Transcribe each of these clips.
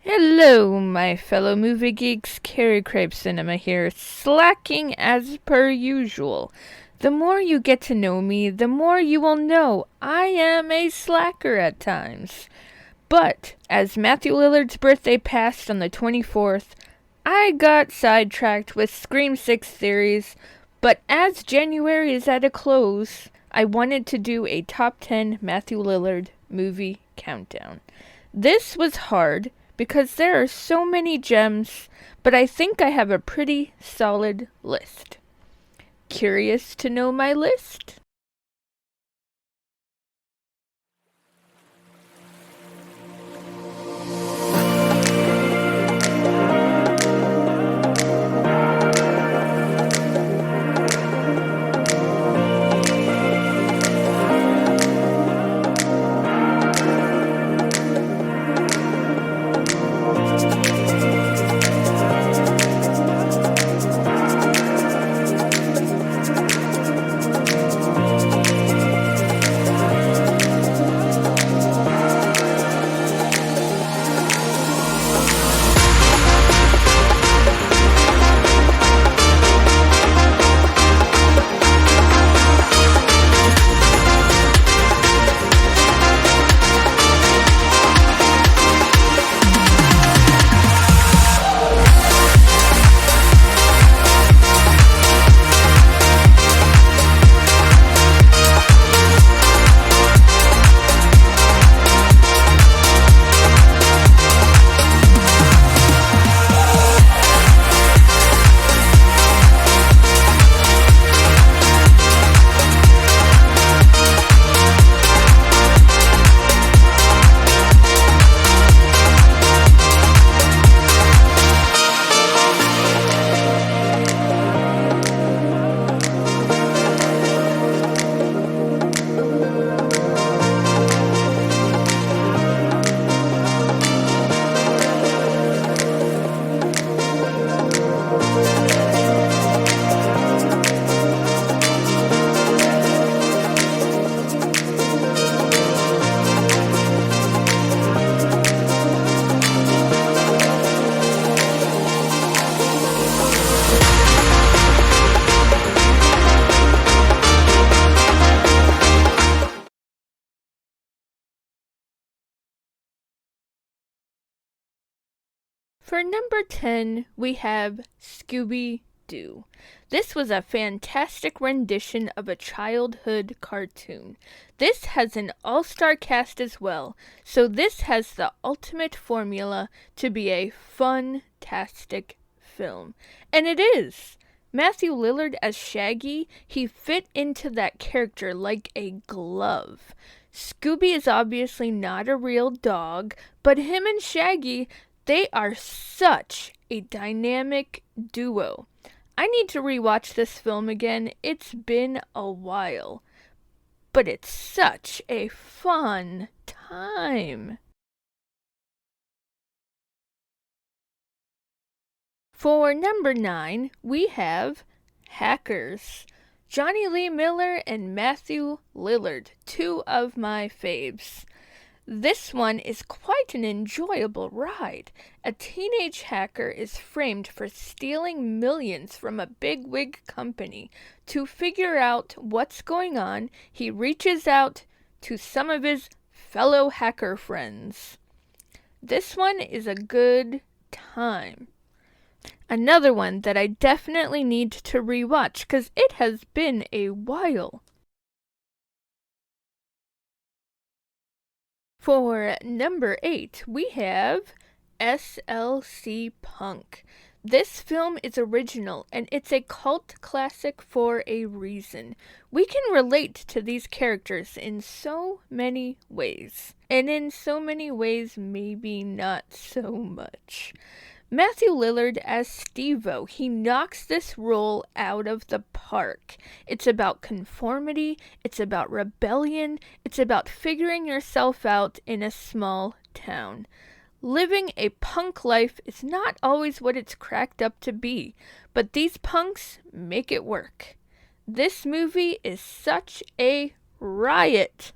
Hello, my fellow movie geeks. Carey Craves Cinema here, slacking as per usual. The more you get to know me, the more you will know I am a slacker at times. But as Matthew Lillard's birthday passed on the 24th, I got sidetracked with Scream 6 theories, but as January is at a close, I wanted to do a top 10 Matthew Lillard movie countdown. This was hard because there are so many gems, but I think I have a pretty solid list. Curious to know my list? For number 10, we have Scooby-Doo. This was a fantastic rendition of a childhood cartoon. This has an all-star cast as well, so this has the ultimate formula to be a fun-tastic film. And it is! Matthew Lillard as Shaggy, he fit into that character like a glove. Scooby is obviously not a real dog, but him and Shaggy, they are such a dynamic duo. I need to rewatch this film again. It's been a while. But it's such a fun time. For number 9, we have Hackers. Johnny Lee Miller and Matthew Lillard, two of my faves. This one is quite an enjoyable ride. A teenage hacker is framed for stealing millions from a bigwig company. To figure out what's going on, he reaches out to some of his fellow hacker friends. This one is a good time. Another one that I definitely need to rewatch because it has been a while. For number 8, we have SLC Punk. This film is original and it's a cult classic for a reason. We can relate to these characters in so many ways. And in so many ways, maybe not so much. Matthew Lillard as Steve-O, he knocks this role out of the park. It's about conformity, it's about rebellion, it's about figuring yourself out in a small town. Living a punk life is not always what it's cracked up to be, but these punks make it work. This movie is such a riot.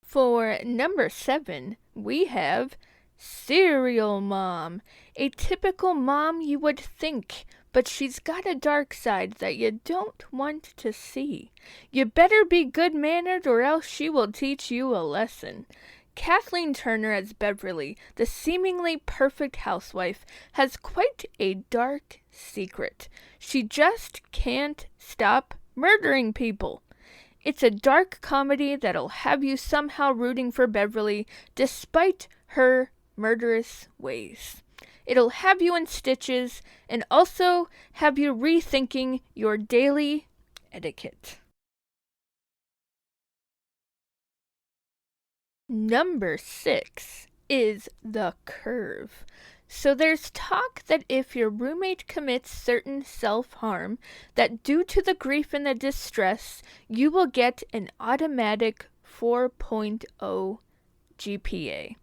For number 7, we have Serial Mom. A typical mom you would think, but she's got a dark side that you don't want to see. You better be good-mannered or else she will teach you a lesson. Kathleen Turner as Beverly, the seemingly perfect housewife, has quite a dark secret. She just can't stop murdering people. It's a dark comedy that'll have you somehow rooting for Beverly despite her murderous ways. It'll have you in stitches and also have you rethinking your daily etiquette. Number 6 is The Curve. So there's talk that if your roommate commits certain self-harm, that due to the grief and the distress, you will get an automatic 4.0 GPA.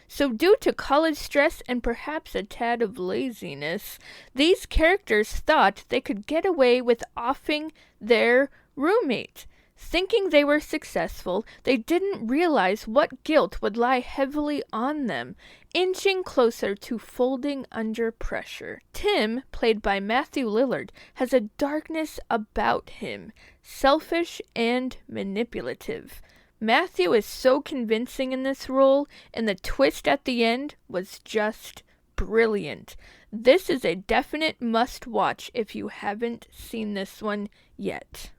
So due to college stress and perhaps a tad of laziness, these characters thought they could get away with offing their roommate. Thinking they were successful, they didn't realize what guilt would lie heavily on them, inching closer to folding under pressure. Tim, played by Matthew Lillard, has a darkness about him, selfish and manipulative. Matthew is so convincing in this role, and the twist at the end was just brilliant. This is a definite must-watch if you haven't seen this one yet.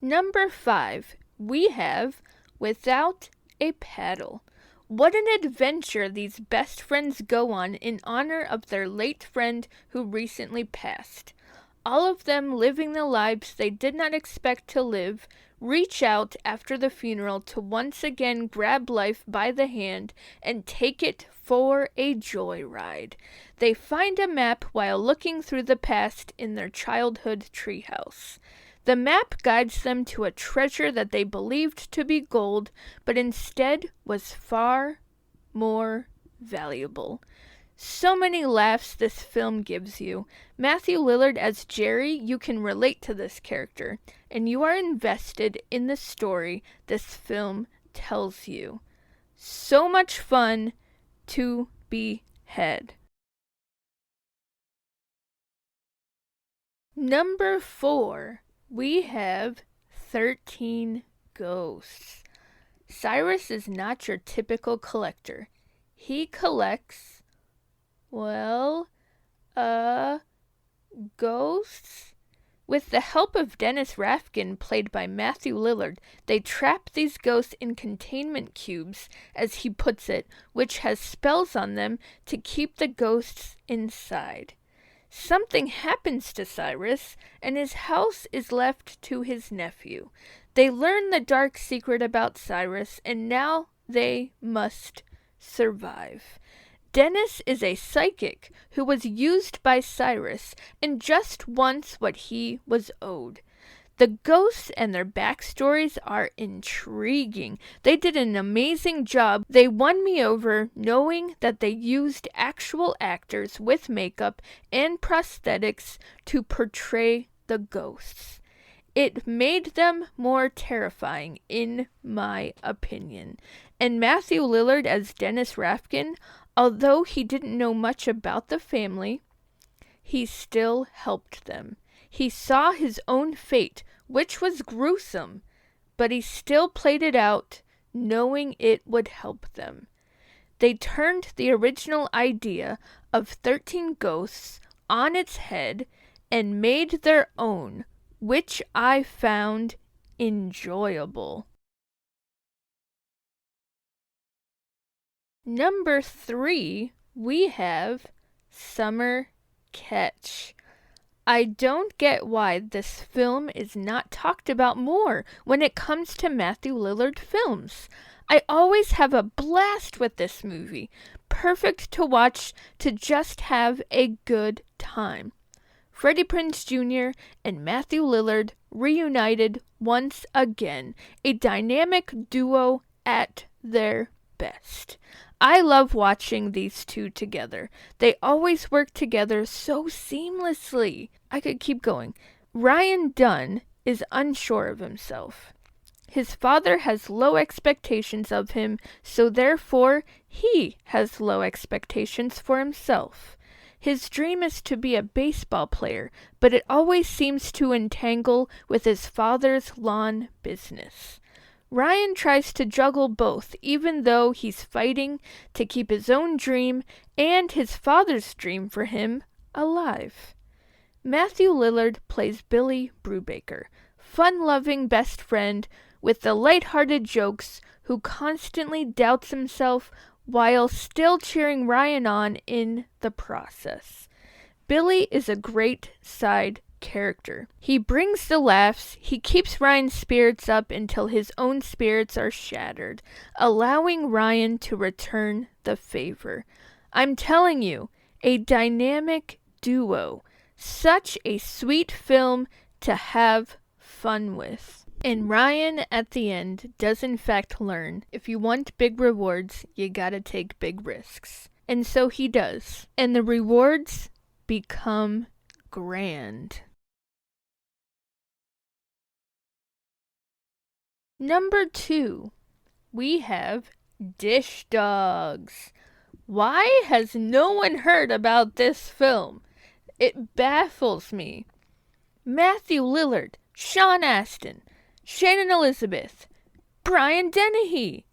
Number 5, we have Without a Paddle. What an adventure these best friends go on in honor of their late friend who recently passed. All of them living the lives they did not expect to live, reach out after the funeral to once again grab life by the hand and take it for a joyride. They find a map while looking through the past in their childhood treehouse. The map guides them to a treasure that they believed to be gold, but instead was far more valuable. So many laughs this film gives you. Matthew Lillard as Jerry, you can relate to this character, and you are invested in the story this film tells you. So much fun to be had. Number 4. We have 13 Ghosts. Cyrus is not your typical collector. He collects, ghosts. With the help of Dennis Rafkin, played by Matthew Lillard, they trap these ghosts in containment cubes, as he puts it, which has spells on them to keep the ghosts inside. Something happens to Cyrus, and his house is left to his nephew. They learn the dark secret about Cyrus, and now they must survive. Dennis is a psychic who was used by Cyrus and just wants what he was owed. The ghosts and their backstories are intriguing. They did an amazing job. They won me over knowing that they used actual actors with makeup and prosthetics to portray the ghosts. It made them more terrifying, in my opinion. And Matthew Lillard as Dennis Rafkin, although he didn't know much about the family, he still helped them. He saw his own fate, which was gruesome, but he still played it out, knowing it would help them. They turned the original idea of 13 ghosts on its head and made their own, which I found enjoyable. Number 3, we have Summer Catch. I don't get why this film is not talked about more when it comes to Matthew Lillard films. I always have a blast with this movie. Perfect to watch to just have a good time. Freddie Prinze Jr. and Matthew Lillard reunited once again, a dynamic duo at their best. I love watching these two together. They always work together so seamlessly. I could keep going. Ryan Dunn is unsure of himself. His father has low expectations of him, so therefore he has low expectations for himself. His dream is to be a baseball player, but it always seems to entangle with his father's lawn business. Ryan tries to juggle both, even though he's fighting to keep his own dream and his father's dream for him alive. Matthew Lillard plays Billy Brubaker, fun-loving best friend with the light-hearted jokes who constantly doubts himself while still cheering Ryan on in the process. Billy is a great side character. He brings the laughs, he keeps Ryan's spirits up until his own spirits are shattered, allowing Ryan to return the favor. I'm telling you, a dynamic duo. Such a sweet film to have fun with. And Ryan, at the end, does in fact learn, if you want big rewards, you gotta take big risks. And so he does. And the rewards become grand. Number 2, we have Dish Dogs. Why has no one heard about this film? It baffles me. Matthew Lillard, Sean Astin, Shannon Elizabeth, Brian Dennehy.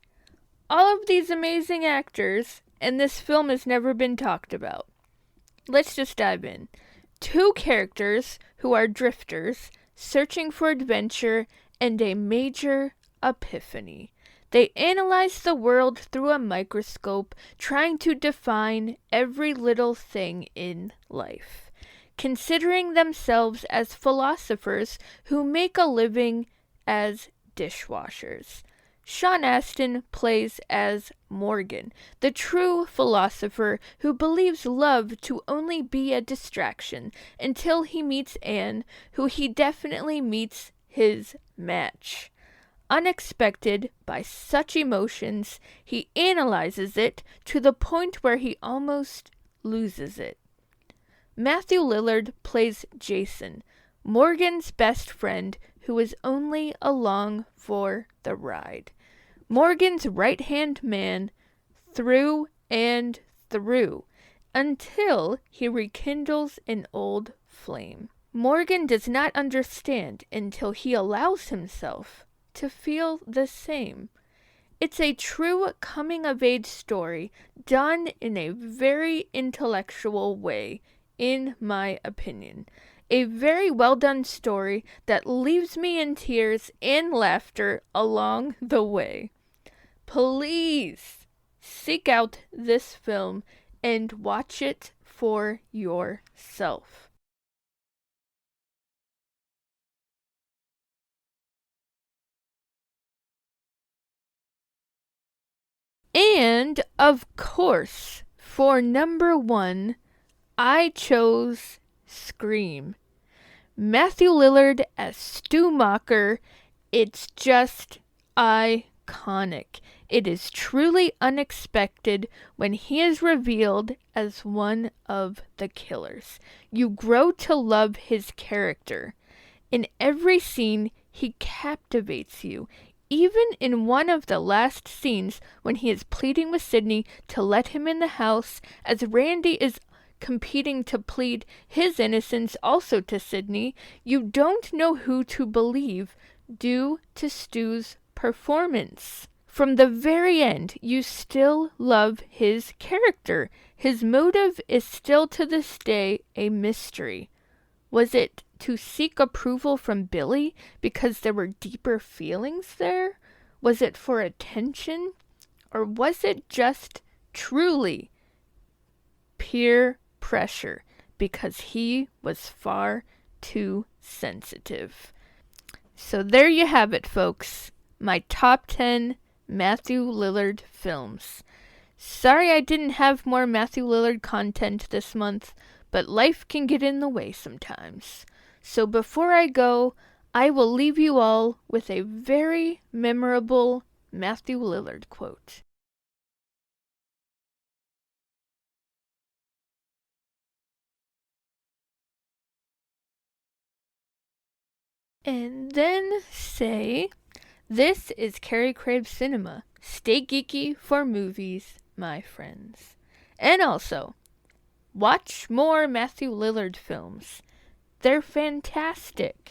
All of these amazing actors, and this film has never been talked about. Let's just dive in. 2 characters who are drifters, searching for adventure and a major epiphany. They analyze the world through a microscope, trying to define every little thing in life, considering themselves as philosophers who make a living as dishwashers. Sean Astin plays as Morgan, the true philosopher who believes love to only be a distraction until he meets Anne, who he definitely meets his match. Unexpected by such emotions, he analyzes it to the point where he almost loses it. Matthew Lillard plays Jason, Morgan's best friend who is only along for the ride. Morgan's right-hand man through and through, until he rekindles an old flame. Morgan does not understand until he allows himself to feel the same. It's a true coming-of-age story done in a very intellectual way, in my opinion. A very well-done story that leaves me in tears and laughter along the way. Please seek out this film and watch it for yourself. And, of course, for number 1, I chose Scream. Matthew Lillard as Stu Macher, it's just iconic. It is truly unexpected when he is revealed as one of the killers. You grow to love his character. In every scene, he captivates you. Even in one of the last scenes when he is pleading with Sydney to let him in the house, as Randy is competing to plead his innocence also to Sydney, you don't know who to believe due to Stu's performance. From the very end, you still love his character. His motive is still to this day a mystery. Was it to seek approval from Billy because there were deeper feelings there? Was it for attention? Or was it just truly peer pressure because he was far too sensitive? So there you have it, folks. My top 10 Matthew Lillard films. Sorry I didn't have more Matthew Lillard content this month, but life can get in the way sometimes. So before I go, I will leave you all with a very memorable Matthew Lillard quote. And then say, "This is Carey Craves Cinema. Stay geeky for movies, my friends." And also, watch more Matthew Lillard films. They're fantastic.